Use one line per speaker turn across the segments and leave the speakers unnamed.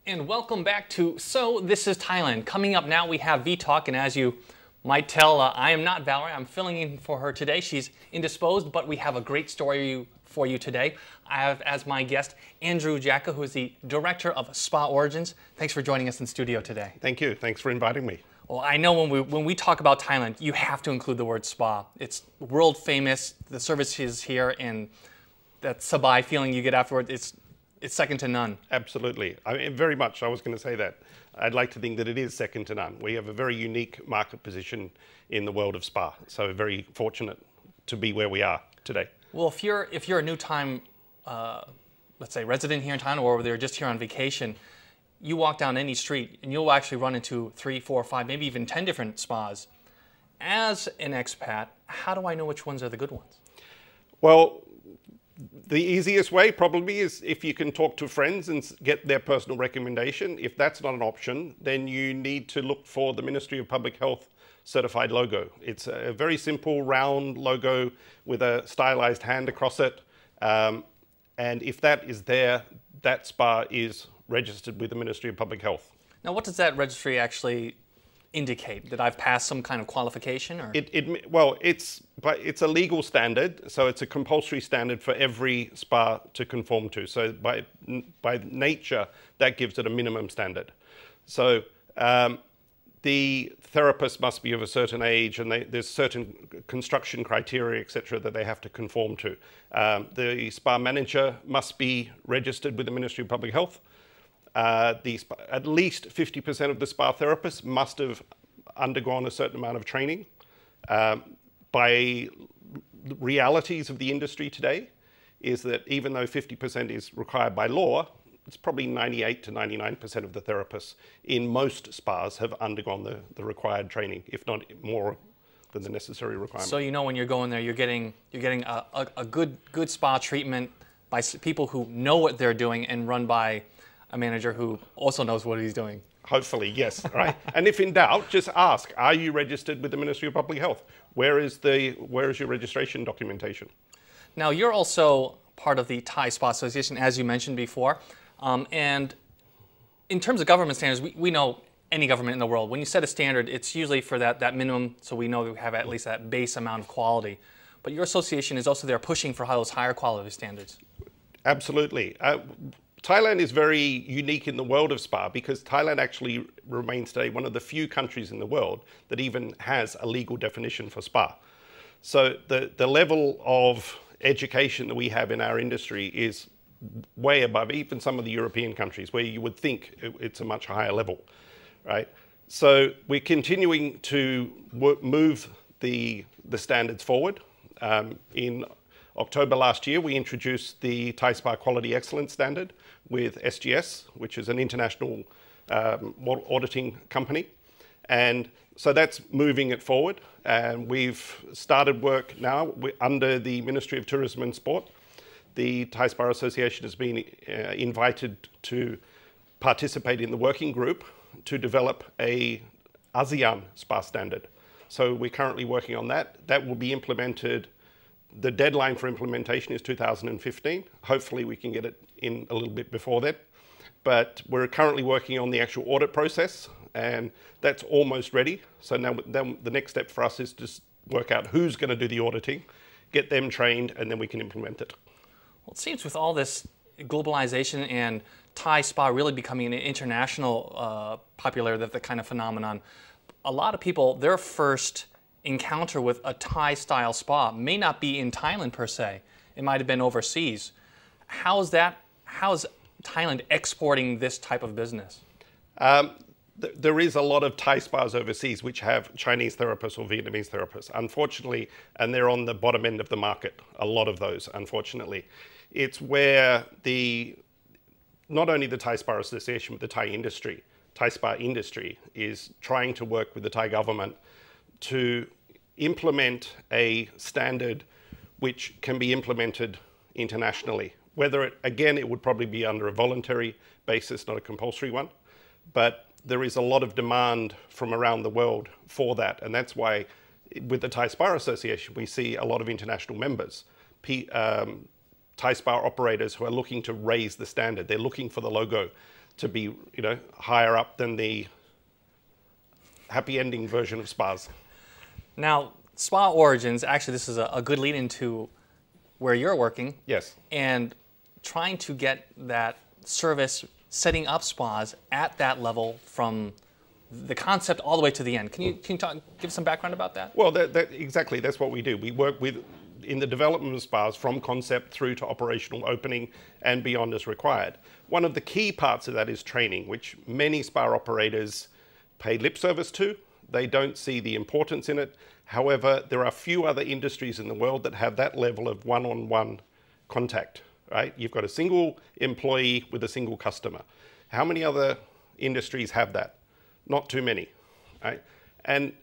And welcome back to So This is Thailand. Coming up now, we have V-Talk, and as you might tell, I am not Valerie. I'm filling in for her today. She's indisposed, but we have a great story for you today. I have as my guest Andrew Jacka, who is the Director of Spa Origins. Thanks for joining us in studio today.
Thank you. Thanks for inviting me.
Well, I know when we talk about Thailand, you have to include the word spa. It's world famous. The services here and that sabai feeling you get afterward, it's second to none.
Absolutely. I mean, very much. I was going to say that. I'd like to think that it is second to none. We have a very unique market position in the world of spa. So very fortunate to be where we are today.
Well, if you're a new time, let's say resident here in Thailand, or they're just here on vacation, you walk down any street and you'll actually run into 3, 4, 5, maybe even 10 different spas. As an expat, how do I know which ones are the good ones?
Well, the easiest way probably is if you can talk to friends and get their personal recommendation. If that's not an option, then you need to look for the Ministry of Public Health certified logo. It's a very simple round logo with a stylized hand across it. And if that is there, that spa is registered with the Ministry of Public Health.
Now, what does that registry actually indicate? That I've passed some kind of qualification? Or?
Well, it's a legal standard, so it's a compulsory standard for every spa to conform to. So by nature, that gives it a minimum standard. So the therapist must be of a certain age, and there's certain construction criteria, etc., that they have to conform to. The spa manager must be registered with the Ministry of Public Health. At least 50% of the spa therapists must have undergone a certain amount of training. By realities of the industry today is that even though 50% is required by law, it's probably 98 to 99% of the therapists in most spas have undergone the required training, if not more than the necessary requirement.
So you know when you're going there, you're getting a good spa treatment by people who know what they're doing and run by a manager who also knows what he's doing.
Hopefully, yes, right. And if in doubt, just ask, are you registered with the Ministry of Public Health? Where is your registration documentation?
Now, you're also part of the Thai Spa Association, as you mentioned before. And in terms of government standards, we know any government in the world, when you set a standard, it's usually for that minimum, so we know that we have at least that base amount of quality. But your association is also there pushing for those higher quality standards.
Absolutely. Thailand is very unique in the world of spa because Thailand actually remains today one of the few countries in the world that even has a legal definition for spa. So the level of education that we have in our industry is way above even some of the European countries where you would think it's a much higher level, right? So we're continuing to move the standards forward. In October last year, we introduced the Thai Spa Quality Excellence Standard with SGS, which is an international auditing company. And so that's moving it forward. And we've started work now under the Ministry of Tourism and Sport. The Thai Spa Association has been invited to participate in the working group to develop a ASEAN spa standard. So we're currently working on that. That will be implemented. The deadline for implementation is 2015. Hopefully we can get it in a little bit before that. But we're currently working on the actual audit process, and that's almost ready. So now the next step for us is to work out who's going to do the auditing, get them trained, and then we can implement it.
Well, it seems with all this globalization and Thai spa really becoming an international popular, that kind of phenomenon, a lot of people, their first encounter with a Thai-style spa may not be in Thailand per se. It might have been overseas. How's Thailand exporting this type of business?
There is a lot of Thai spas overseas which have Chinese therapists or Vietnamese therapists, unfortunately, and they're on the bottom end of the market, a lot of those, unfortunately. It's where not only the Thai Spa Association, but the Thai spa industry is trying to work with the Thai government to implement a standard which can be implemented internationally. Again, it would probably be under a voluntary basis, not a compulsory one, but there is a lot of demand from around the world for that. And that's why with the Thai Spa Association, we see a lot of international members, Thai spa operators who are looking to raise the standard. They're looking for the logo. to be, you know, higher up than the happy ending version of spas.
Now, Spa Origins, actually this is a good lead into where you're working.
Yes.
And trying to get that service, setting up spas at that level from the concept all the way to the end. Can you give some background about that?
Well, exactly, that's what we do. We work in the development of spas from concept through to operational opening and beyond as required. One of the key parts of that is training, which many spa operators pay lip service to. They don't see the importance in it. However, there are few other industries in the world that have that level of one-on-one contact, right? You've got a single employee with a single customer. How many other industries have that? Not too many, right? And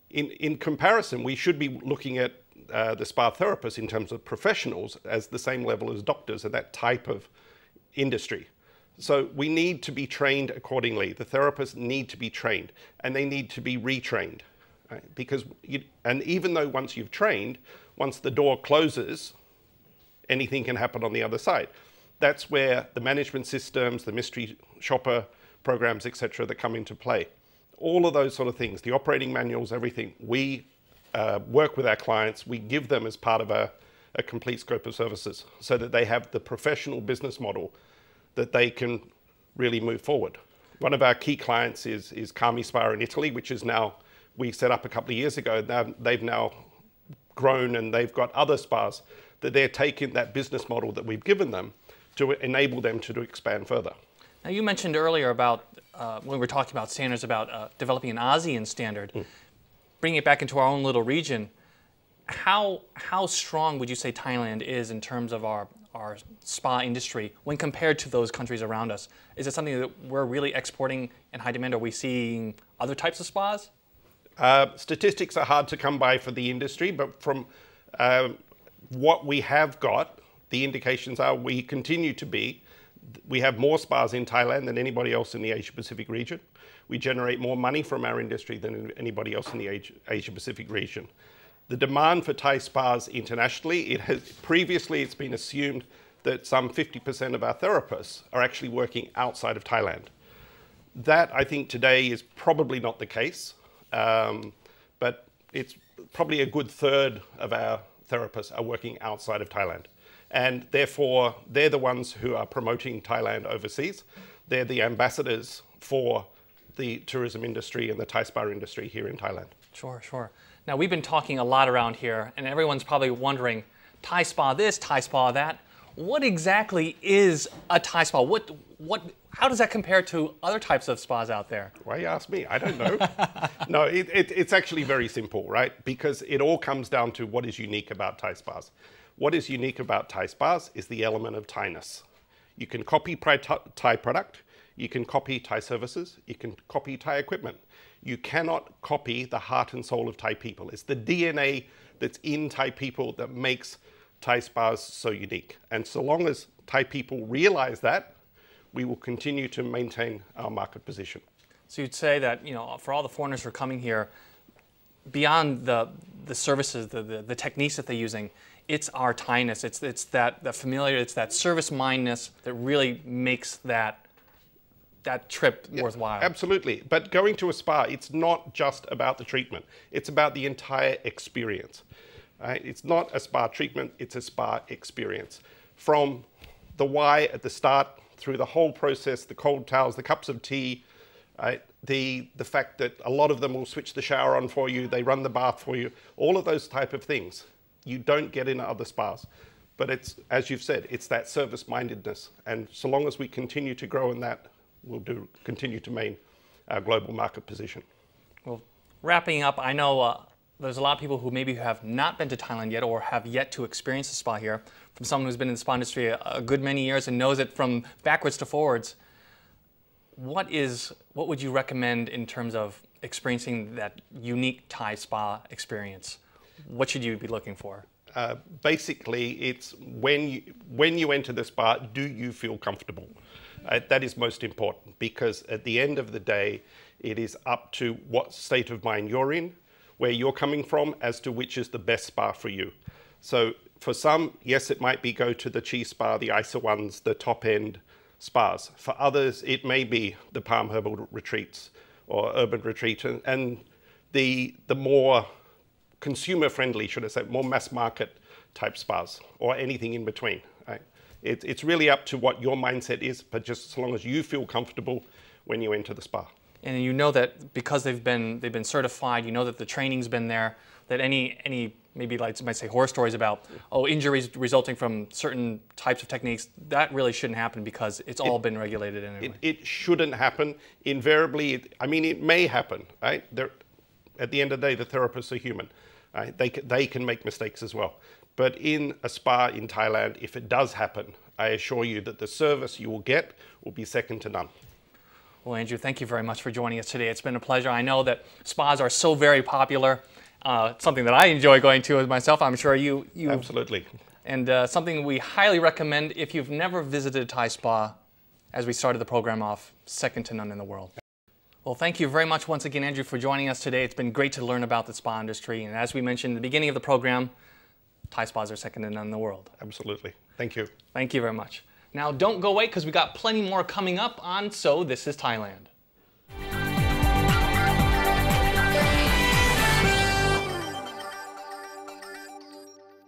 in comparison, we should be looking at the spa therapists in terms of professionals as the same level as doctors and that type of industry. So we need to be trained accordingly. The therapists need to be trained and they need to be retrained, right? Because, and even though once you've trained, once the door closes, anything can happen on the other side. That's where the management systems, the mystery shopper programs, etc., that come into play. All of those sort of things, the operating manuals, everything, we work with our clients, we give them as part of a complete scope of services so that they have the professional business model that they can really move forward. One of our key clients is Kami Spa in Italy, which is now, we set up a couple of years ago. Now, they've now grown and they've got other spas that they're taking that business model that we've given them to enable them to expand further.
Now you mentioned earlier about, when we were talking about standards, about developing an ASEAN standard, bringing it back into our own little region. How strong would you say Thailand is in terms of our spa industry when compared to those countries around us? Is it something that we're really exporting in high demand? Are we seeing other types of spas?
Statistics are hard to come by for the industry, but from what we have got, the indications are we continue to be. We have more spas in Thailand than anybody else in the Asia-Pacific region. We generate more money from our industry than anybody else in the Asia-Pacific region. The demand for Thai spas internationally, previously it's been assumed that some 50% of our therapists are actually working outside of Thailand. That, I think, today is probably not the case, but it's probably a good third of our therapists are working outside of Thailand. And therefore, they're the ones who are promoting Thailand overseas. They're the ambassadors for the tourism industry and the Thai spa industry here in Thailand.
Sure, sure. Now, we've been talking a lot around here, and everyone's probably wondering, Thai spa this, Thai spa that. What exactly is a Thai spa? How does that compare to other types of spas out there?
Why you ask me? I don't know. No, it's actually very simple, right? Because it all comes down to what is unique about Thai spas. What is unique about Thai spas is the element of Thainess. You can copy Thai product, you can copy Thai services, you can copy Thai equipment. You cannot copy the heart and soul of Thai people. It's the DNA that's in Thai people that makes Thai spas so unique. And so long as Thai people realize that, we will continue to maintain our market position.
So you'd say that, you know, for all the foreigners who are coming here, beyond the services, the techniques that they're using, it's our Thainess, it's that familiar, it's that service mindedness that really makes that trip worthwhile.
Absolutely. But going to a spa, it's not just about the treatment. It's about the entire experience. Right? It's not a spa treatment, it's a spa experience. From the why at the start, through the whole process, the cold towels, the cups of tea, right? The fact that a lot of them will switch the shower on for you, they run the bath for you, all of those type of things you don't get in other spas. But it's, as you've said, it's that service mindedness. And so long as we continue to grow in that, we'll continue to maintain our global market position.
Well, wrapping up, I know there's a lot of people who maybe have not been to Thailand yet or have yet to experience a spa here. From someone who's been in the spa industry a good many years and knows it from backwards to forwards, what would you recommend in terms of experiencing that unique Thai spa experience? What should you be looking for?
Basically, it's when you enter the spa, do you feel comfortable? That is most important, because at the end of the day, it is up to what state of mind you're in, where you're coming from, as to which is the best spa for you. So for some, yes, it might be go to the Chi Spa, the ISA ones, the top end spas. For others, it may be the Palm Herbal Retreats or Urban Retreat, and the more consumer-friendly, should I say, more mass market type spas, or anything in between. Right? It's really up to what your mindset is, but just as long as you feel comfortable when you enter the spa.
And you know that because they've been certified, you know that the training's been there, that any maybe like you might say horror stories about injuries resulting from certain types of techniques, that really shouldn't happen because it's all been regulated anyway.
It shouldn't happen. Invariably, I mean, it may happen, right? At the end of the day, the therapists are human. Right? They can make mistakes as well. But in a spa in Thailand, if it does happen, I assure you that the service you will get will be second to none.
Well, Andrew, thank you very much for joining us today. It's been a pleasure. I know that spas are so very popular. It's something that I enjoy going to myself. I'm sure you
Absolutely.
And something we highly recommend if you've never visited a Thai spa, as we started the program off, second to none in the world. Well, thank you very much once again, Andrew, for joining us today. It's been great to learn about the spa industry. And as we mentioned at the beginning of the program, Thai spas are second to none in the world.
Absolutely. Thank you.
Thank you very much. Now, don't go away because we got plenty more coming up on So This is Thailand.